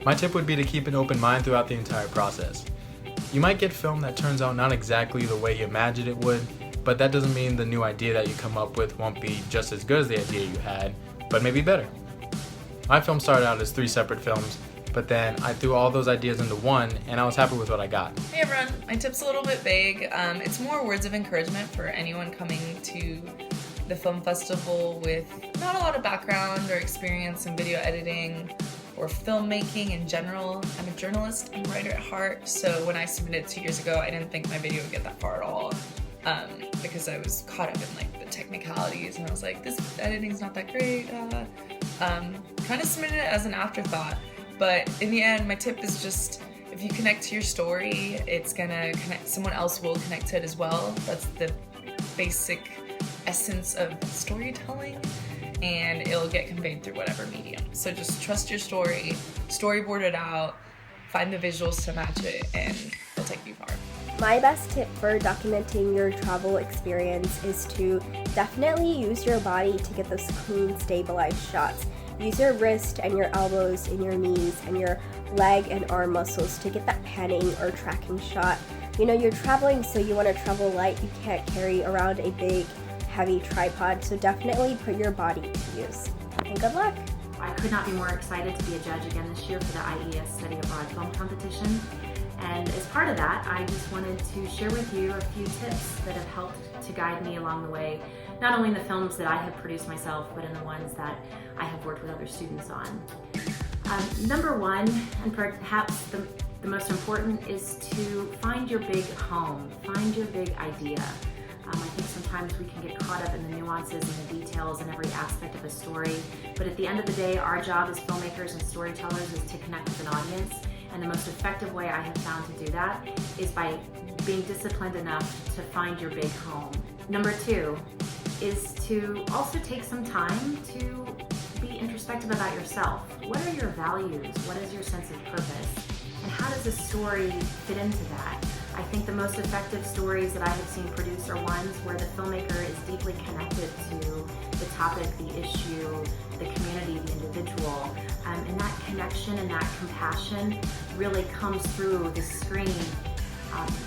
My tip would be to keep an open mind throughout the entire process. You might get film that turns out not exactly the way you imagined it would, but that doesn't mean the new idea that you come up with won't be just as good as the idea you had, but maybe better. My film started out as 3 separate films, but then I threw all those ideas into one, and I was happy with what I got. Hey everyone, my tip's a little bit vague. It's more words of encouragement for anyone coming to the film festival with not a lot of background or experience in video editing or filmmaking in general. I'm a journalist and writer at heart, so when I submitted 2 years ago, I didn't think my video would get that far at all, because I was caught up in like the technicalities, and I was like, this editing's not that great. Kind of submitted it as an afterthought, but in the end, my tip is just, if you connect to your story, it's gonna connect, someone else will connect to it as well. That's the basic essence of storytelling, and it'll get conveyed through whatever medium. So just trust your story, storyboard it out, find the visuals to match it, and it'll take you far. My best tip for documenting your travel experience is to definitely use your body to get those clean, stabilized shots. Use your wrist and your elbows and your knees and your leg and arm muscles to get that panning or tracking shot. You know, you're traveling, so you want to travel light. You can't carry around a big, heavy tripod, so definitely put your body to use. And good luck! I could not be more excited to be a judge again this year for the IES Study Abroad Film Competition. And as part of that, I just wanted to share with you a few tips that have helped to guide me along the way, not only in the films that I have produced myself, but in the ones that I have worked with other students on. Number one, and perhaps the most important, is to find your big home, find your big idea. I think sometimes we can get caught up in the nuances and the details in every aspect of a story, but at the end of the day, our job as filmmakers and storytellers is to connect with an audience, and the most effective way I have found to do that is by being disciplined enough to find your big home. Number two is to also take some time to be introspective about yourself. What are your values? What is your sense of purpose? And how does a story fit into that? I think the most effective stories that I have seen produced are ones where the filmmaker is deeply connected to the topic, the issue, the community, the individual. And that connection and that compassion really comes through the screen.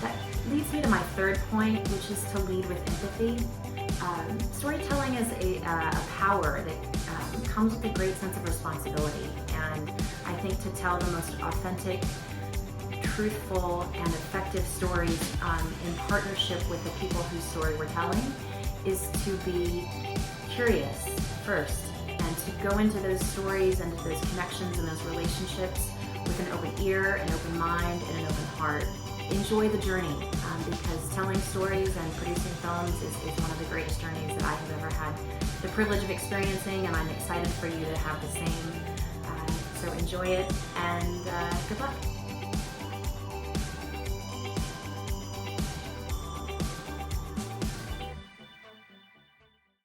That leads me to my third point, which is to lead with empathy. Storytelling is a power that comes with a great sense of responsibility. And I think to tell the most authentic, truthful, and effective stories in partnership with the people whose story we're telling is to be curious first, and to go into those stories and those connections and those relationships with an open ear, an open mind, and an open heart. Enjoy the journey, because telling stories and producing films is one of the greatest journeys that I have ever had the privilege of experiencing, and I'm excited for you to have the same. So enjoy it, and good luck.